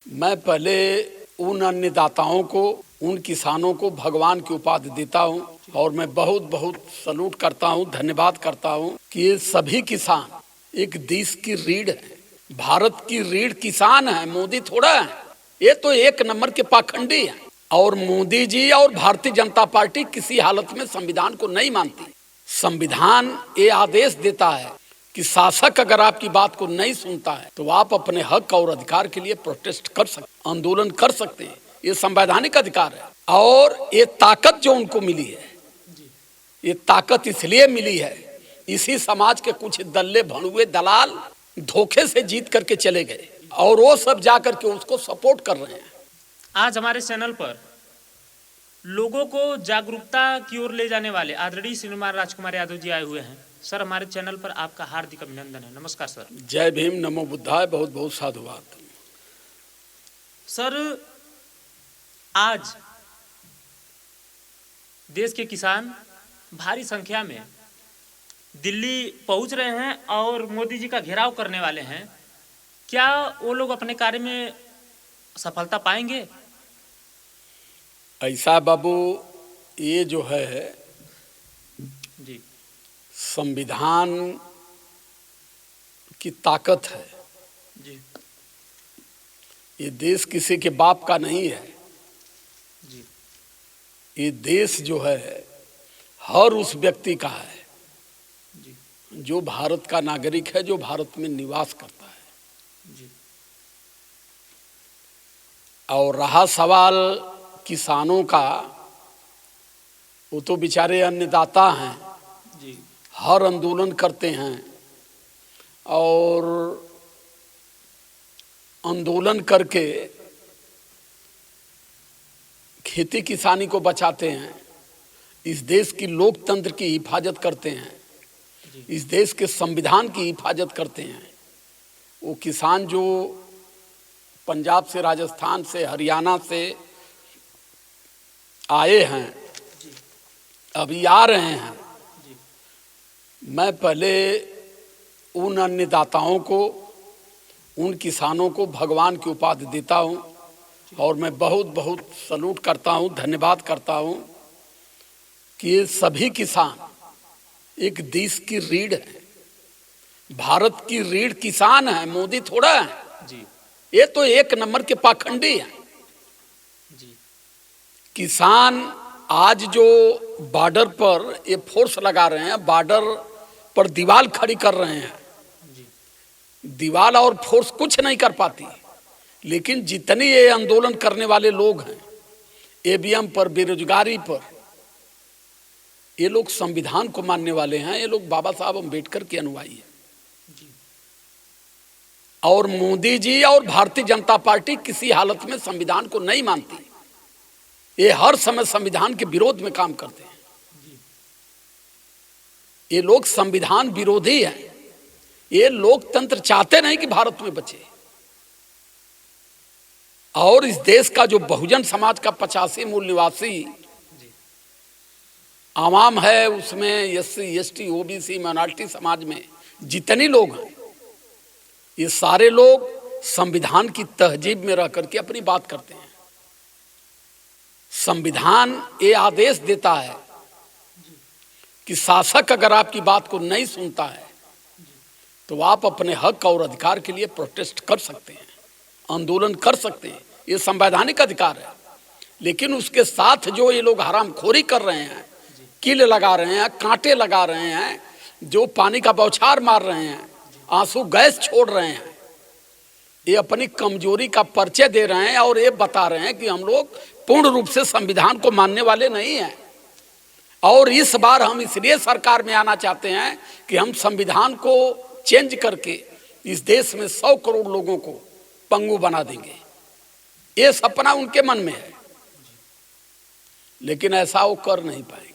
मैं पहले उन अन्नदाताओं को, उन किसानों को भगवान की उपाधि देता हूं और मैं बहुत बहुत सलूट करता हूं, धन्यवाद करता हूं कि ये सभी किसान एक देश की रीढ़ है, भारत की रीढ़ किसान है। मोदी थोड़ा है, ये तो एक नंबर के पाखंडी है। और मोदी जी और भारतीय जनता पार्टी किसी हालत में संविधान को नहीं मानती। संविधान ये आदेश देता है कि शासक अगर आपकी बात को नहीं सुनता है तो आप अपने हक और अधिकार के लिए प्रोटेस्ट कर सकते, आंदोलन कर सकते हैं। ये संवैधानिक अधिकार है। और ये ताकत जो उनको मिली है, ये ताकत इसलिए मिली है, इसी समाज के कुछ दल्ले भड़ुए दलाल धोखे से जीत करके चले गए और वो सब जाकर के उसको सपोर्ट कर रहे हैं। आज हमारे चैनल पर लोगों को जागरूकता की ओर ले जाने वाले आदरणीय श्रीमान राजकुमार यादव जी आए हुए हैं। सर, हमारे चैनल पर आपका हार्दिक अभिनंदन है। नमस्कार सर। जय भीम, नमो बुद्धाय, बहुत बहुत साधुवाद। सर, आज देश के किसान भारी संख्या में दिल्ली पहुंच रहे हैं और मोदी जी का घेराव करने वाले हैं। क्या वो लोग अपने कार्य में सफलता पाएंगे? ऐसा बाबू, ये जो है जी, संविधान की ताकत है। जी, ये देश किसी के बाप का नहीं है। जी, ये देश जो है हर उस व्यक्ति का है जी, जो भारत का नागरिक है, जो भारत में निवास करता है। जी, और रहा सवाल किसानों का, वो तो बेचारे अन्नदाता हैं, जी, हर आंदोलन करते हैं और आंदोलन करके खेती किसानी को बचाते हैं, इस देश की लोकतंत्र की हिफाजत करते हैं, इस देश के संविधान की हिफाजत करते हैं। वो किसान जो पंजाब से, राजस्थान से, हरियाणा से आए हैं, अभी आ रहे हैं, मैं पहले उन अन्नदाताओं को, उन किसानों को भगवान की उपाधि देता हूं और मैं बहुत बहुत सलूट करता हूं, धन्यवाद करता हूं कि ये सभी किसान एक देश की रीढ़ है, भारत की रीढ़ किसान है। मोदी थोड़ा है, जी, ये तो एक नंबर के पाखंडी है। जी, किसान आज जो बॉर्डर पर ये फोर्स लगा रहे हैं, बॉर्डर पर दीवार खड़ी कर रहे हैं, दीवार और फोर्स कुछ नहीं कर पाती, लेकिन जितने ये आंदोलन करने वाले लोग हैं, ईवीएम पर, बेरोजगारी पर, ये लोग संविधान को मानने वाले हैं। ये लोग बाबा साहब अम्बेडकर के अनुयायी हैं। और मोदी जी और भारतीय जनता पार्टी किसी हालत में संविधान को नहीं मानती। ये हर समय संविधान के विरोध में काम करते हैं। ये लोग संविधान विरोधी हैं। ये लोकतंत्र चाहते नहीं कि भारत में बचे। और इस देश का जो बहुजन समाज का 85 मूल निवासी आवाम है, उसमें एससी, एसटी, ओबीसी, माइनॉरिटी समाज में जितने लोग हैं, ये सारे लोग संविधान की तहजीब में रह करके अपनी बात करते हैं। संविधान ये आदेश देता है कि शासक अगर आपकी बात को नहीं सुनता है तो आप अपने हक और अधिकार के लिए प्रोटेस्ट कर सकते हैं, आंदोलन कर सकते हैं। ये संवैधानिक अधिकार है। लेकिन उसके साथ जो ये लोग हरामखोरी कर रहे हैं, कील लगा रहे हैं, कांटे लगा रहे हैं, जो पानी का बौछार मार रहे हैं, आंसू गैस छोड़ रहे हैं, ये अपनी कमजोरी का परिचय दे रहे हैं और ये बता रहे हैं कि हम लोग पूर्ण रूप से संविधान को मानने वाले नहीं हैं। और इस बार हम इसलिए सरकार में आना चाहते हैं कि हम संविधान को चेंज करके इस देश में 100 करोड़ लोगों को पंगु बना देंगे। ये सपना उनके मन में है, लेकिन ऐसा वो कर नहीं पाएंगे।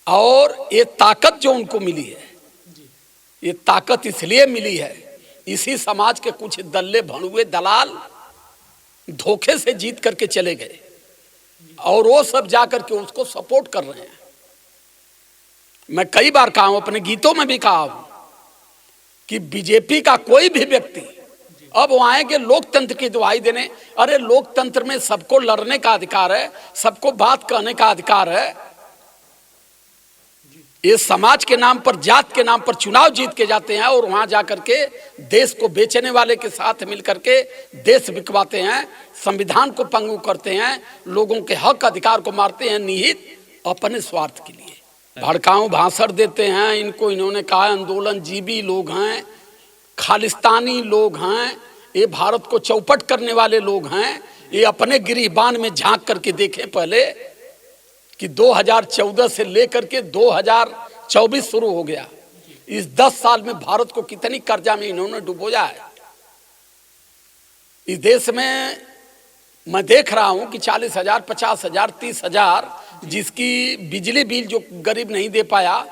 और ये ताकत जो उनको मिली है, ये ताकत इसलिए मिली है, इसी समाज के कुछ दल्ले भड़ुए दलाल धोखे से जीत करके चले गए और वो सब जाकर के उसको सपोर्ट कर रहे हैं। मैं कई बार कहा हूं, अपने गीतों में भी कहा हूं कि बीजेपी का कोई भी व्यक्ति अब वो आएंगे लोकतंत्र की दुहाई देने। अरे लोकतंत्र में सबको लड़ने का अधिकार है, सबको बात कहने का अधिकार है। ये समाज के नाम पर, जात के नाम पर चुनाव जीत के जाते हैं और वहां जाकर के देश को बेचने वाले के साथ मिलकर के देश बिकवाते हैं, संविधान को पंगु करते हैं, लोगों के हक अधिकार को मारते हैं निहित अपने स्वार्थ के लिए। भड़काऊ भाषण देते हैं इनको, इन्होंने कहा आंदोलन जीवी लोग हैं, खालिस्तानी लोग हैं, ये भारत को चौपट करने वाले लोग हैं। ये अपने गिरिबान में झांक करके देखें पहले कि 2014 से लेकर के 2024 शुरू हो गया, इस 10 साल में भारत को कितनी कर्जा में इन्होंने डुबोया है। इस देश में मैं देख रहा हूं कि 40,000, 50,000, 30,000 जिसकी बिजली बिल जो गरीब नहीं दे पाया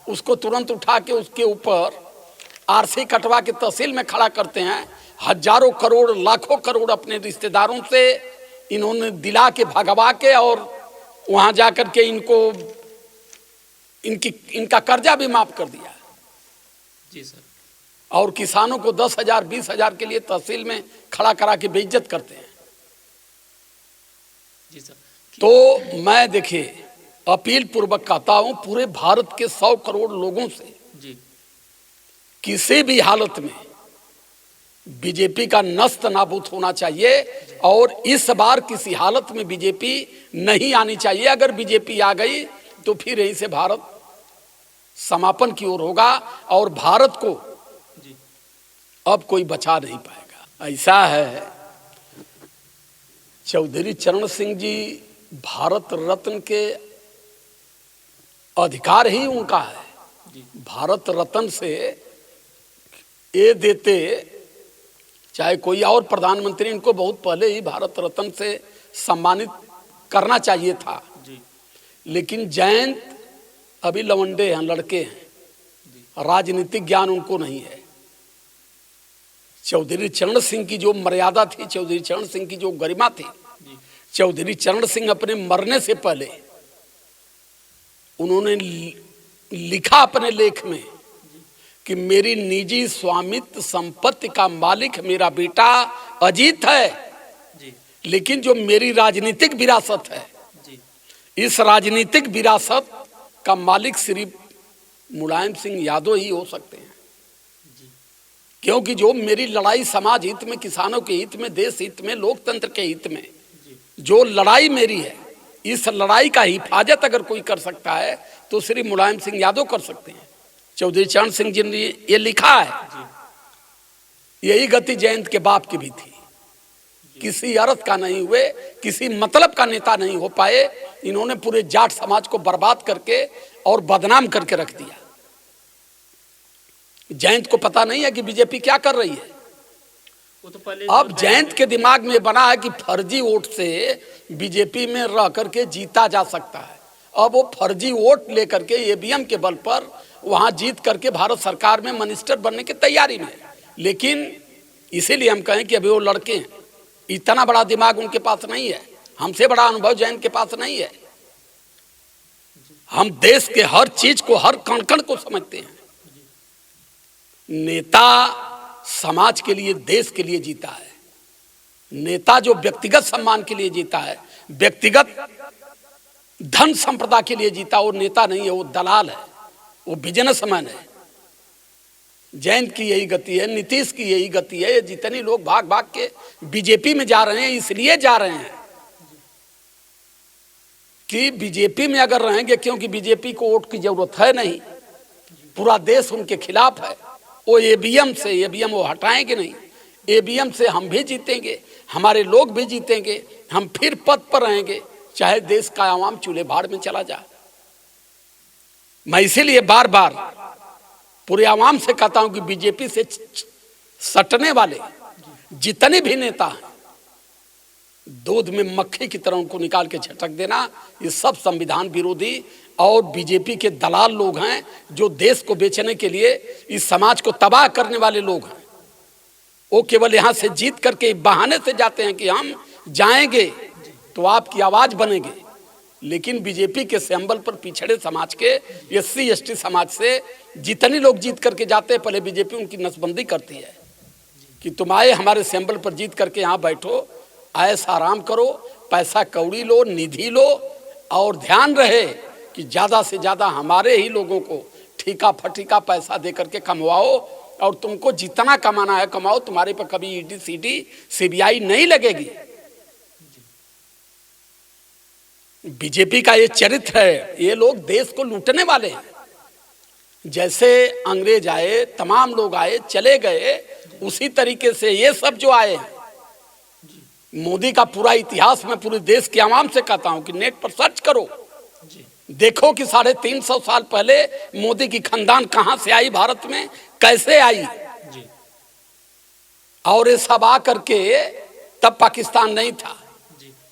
उसको तुरंत उठा के उसके ऊपर आरसी कटवा के तहसील में खड़ा करते हैं। हजारों करोड़, लाखों करोड़ अपने रिश्तेदारों से इन्होंने दिला के, भगवा के, और वहां जाकर के इनका कर्जा भी माफ कर दिया जी सर। और किसानों को 10,000, 20,000 के लिए तहसील में खड़ा करा के बेइज्जत करते हैं जी सर। तो मैं देखिए अपील पूर्वक कहता हूं पूरे भारत के 100 करोड़ लोगों से जी, किसी भी हालत में बीजेपी का नष्ट नाबूद होना चाहिए और इस बार किसी हालत में बीजेपी नहीं आनी चाहिए। अगर बीजेपी आ गई तो फिर यहीं से भारत समापन की ओर होगा और भारत को जी अब कोई बचा नहीं पाएगा। ऐसा है, चौधरी चरण सिंह जी भारत रत्न के अधिकार ही उनका है। जी भारत रत्न से ये देते, चाहे कोई और प्रधानमंत्री, इनको बहुत पहले ही भारत रत्न से सम्मानित करना चाहिए था। जी लेकिन जयंत अभी लवंडे हैं, लड़के हैं, राजनीतिक ज्ञान उनको नहीं है। चौधरी चरण सिंह की जो मर्यादा थी, चौधरी चरण सिंह की जो गरिमा थी, जी चौधरी चरण सिंह अपने मरने से पहले उन्होंने लिखा अपने लेख में कि मेरी निजी स्वामित्व संपत्ति का मालिक मेरा बेटा अजीत है, जी लेकिन जो मेरी राजनीतिक विरासत है, जी इस राजनीतिक विरासत का मालिक सिर्फ मुलायम सिंह यादव ही हो सकते हैं। क्योंकि जो मेरी लड़ाई समाज हित में, किसानों के हित में, देश हित में, लोकतंत्र के हित में जो लड़ाई मेरी है, इस लड़ाई का हिफाजत अगर कोई कर सकता है तो श्री मुलायम सिंह यादव कर सकते हैं। चौधरी चरण सिंह जी ने ये लिखा है, यही गति जयंत के बाप की भी थी। किसी अर्थ का नहीं हुए, किसी मतलब का नेता नहीं हो पाए। इन्होंने पूरे जाट समाज को बर्बाद करके और बदनाम करके रख दिया। जयंत को पता नहीं है कि बीजेपी क्या कर रही है। वो तो पहले अब जयंत के दिमाग में बना है कि फर्जी वोट से बीजेपी में रह करके जीता जा सकता है। अब वो फर्जी वोट लेकर के ईवीएम के बल पर वहां जीत करके भारत सरकार में मिनिस्टर बनने की तैयारी में है। लेकिन इसीलिए हम कहें कि अभी वो लड़के हैं, इतना बड़ा दिमाग उनके पास नहीं है, हमसे बड़ा अनुभव जयंत के पास नहीं है। हम देश के हर चीज को, हर कण कण को समझते हैं। नेता समाज के लिए, देश के लिए जीता है। नेता जो व्यक्तिगत सम्मान के लिए जीता है, व्यक्तिगत धन संपदा के लिए जीता, वो नेता नहीं है, वो दलाल है, वो बिजनेसमैन है। जयंत की यही गति है, नीतीश की यही गति है। जितने लोग भाग भाग के बीजेपी में जा रहे हैं, इसलिए जा रहे हैं कि बीजेपी में अगर रहेंगे, क्योंकि बीजेपी को वोट की जरूरत है नहीं, पूरा देश उनके खिलाफ है। वो ईवीएम वो हटाएंगे नहीं। ईवीएम से हम भी जीतेंगे, हमारे लोग भी जीतेंगे, हम फिर पद पर रहेंगे, चाहे देश का आवाम चूल्हे भाड़ में चला जाए। मैं इसीलिए बार बार पूरे आवाम से कहता हूं कि बीजेपी से सटने वाले जितने भी नेता हैं, दूध में मक्खी की तरह उनको निकाल के झटक देना। ये सब संविधान विरोधी और बीजेपी के दलाल लोग हैं, जो देश को बेचने के लिए इस समाज को तबाह करने वाले लोग हैं। वो केवल यहां से जीत करके बहाने से जाते हैं कि हम जाएंगे तो आपकी आवाज बनेंगे। लेकिन बीजेपी के सिंबल पर पिछड़े समाज के, एससी एसटी समाज से जितने लोग जीत करके जाते हैं, पहले बीजेपी उनकी नसबंदी करती है कि तुम आए हमारे सैंपल पर जीत करके यहाँ बैठो, ऐश आराम करो, पैसा कौड़ी लो, निधि लो, और ध्यान रहे कि ज़्यादा से ज़्यादा हमारे ही लोगों को ठीका फटीका पैसा दे करके कमवाओ, और तुमको जितना कमाना है कमाओ, तुम्हारे पर कभी ईडी सीडी सीबीआई नहीं लगेगी। बीजेपी का ये चरित्र है, ये लोग देश को लूटने वाले हैं। जैसे अंग्रेज आए, तमाम लोग आए चले गए, उसी तरीके से ये सब जो आए हैं। मोदी का पूरा इतिहास मैं पूरे देश के आवाम से कहता हूं कि नेट पर सर्च करो, देखो कि 350 साल पहले मोदी की खानदान कहां से आई, भारत में कैसे आई। और ये सब आ करके तब पाकिस्तान नहीं था।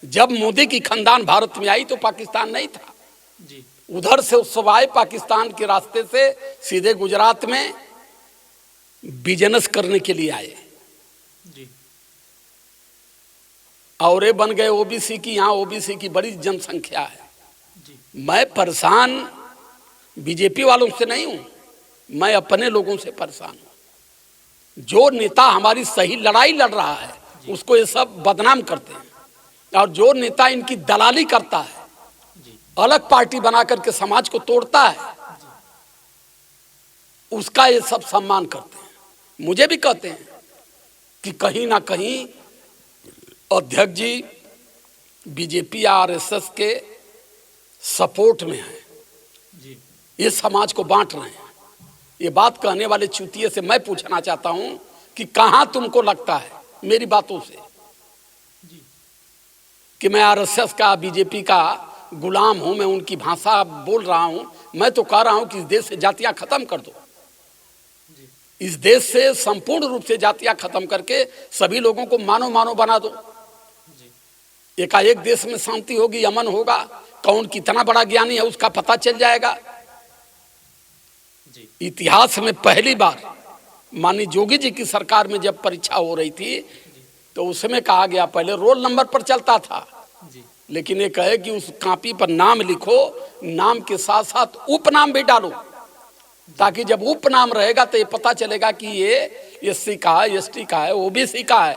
जब मोदी की खानदान भारत में आई तो पाकिस्तान नहीं था। उधर से उस सब आए, पाकिस्तान के रास्ते से सीधे गुजरात में बिजनेस करने के लिए आए, और ये बन गए ओबीसी की। यहाँ ओबीसी की बड़ी जनसंख्या है। मैं परेशान बीजेपी वालों से नहीं हूं, मैं अपने लोगों से परेशान हूं। जो नेता हमारी सही लड़ाई लड़ रहा है उसको ये सब बदनाम करते हैं, और जो नेता इनकी दलाली करता है, अलग पार्टी बना करके समाज को तोड़ता है, उसका ये सब सम्मान करते हैं। मुझे भी कहते हैं कि कहीं ना कहीं अध्यक्ष जी बीजेपी आरएसएस के सपोर्ट में है, ये समाज को बांट रहे हैं। ये बात कहने वाले चूतिए से मैं पूछना चाहता हूं कि कहां तुमको लगता है मेरी बातों से कि मैं आरएसएस का, बीजेपी का गुलाम हूं, मैं उनकी भाषा बोल रहा हूं। मैं तो कह रहा हूं कि इस देश से जातियां खत्म कर दो, इस देश से संपूर्ण रूप से जातियां खत्म करके सभी लोगों को मानो मानो बना दो। एकाएक देश में शांति होगी, अमन होगा, कौन कितना बड़ा ज्ञानी है उसका पता चल जाएगा। इतिहास में पहली बार माननीय जोगी जी की सरकार में जब परीक्षा हो रही थी तो उसमें कहा गया, पहले रोल नंबर पर चलता था, लेकिन ये कहे कि उस कॉपी पर नाम लिखो, नाम के साथ साथ उपनाम भी डालो, ताकि जब उपनाम रहेगा तो ये पता चलेगा कि ये एससी का है, एसटी का है, ओबीसी का है।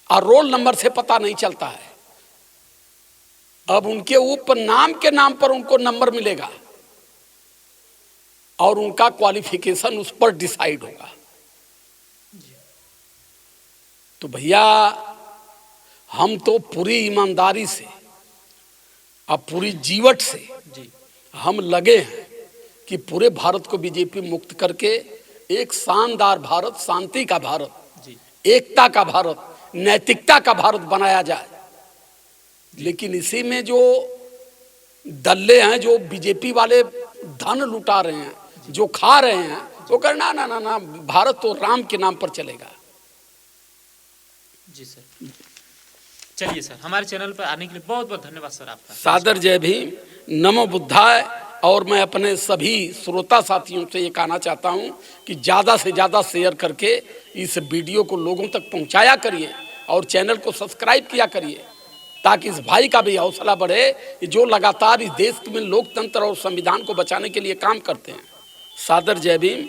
और रोल नंबर से पता नहीं चलता है। अब उनके उपनाम के नाम पर उनको नंबर मिलेगा और उनका क्वालिफिकेशन उस पर डिसाइड होगा। तो भैया हम तो पूरी ईमानदारी से अब पूरी जीवट से हम लगे हैं कि पूरे भारत को बीजेपी मुक्त करके एक शानदार भारत, शांति का भारत, एकता का भारत, नैतिकता का भारत बनाया जाए। लेकिन इसी में जो दल्ले हैं, जो बीजेपी वाले धन लुटा रहे हैं, जो खा रहे हैं, वो कर ना ना ना ना भारत तो राम के नाम पर चलेगा। जी सर, चलिए सर, हमारे चैनल पर आने के लिए बहुत बहुत धन्यवाद सर आपका। सादर जय भीम, नमो बुद्धाय। और मैं अपने सभी श्रोता साथियों से ये कहना चाहता हूँ कि ज़्यादा से ज़्यादा शेयर करके इस वीडियो को लोगों तक पहुँचाया करिए और चैनल को सब्सक्राइब किया करिए, ताकि इस भाई का भी हौसला बढ़े जो लगातार इस देश में लोकतंत्र और संविधान को बचाने के लिए काम करते हैं। सादर जय भीम,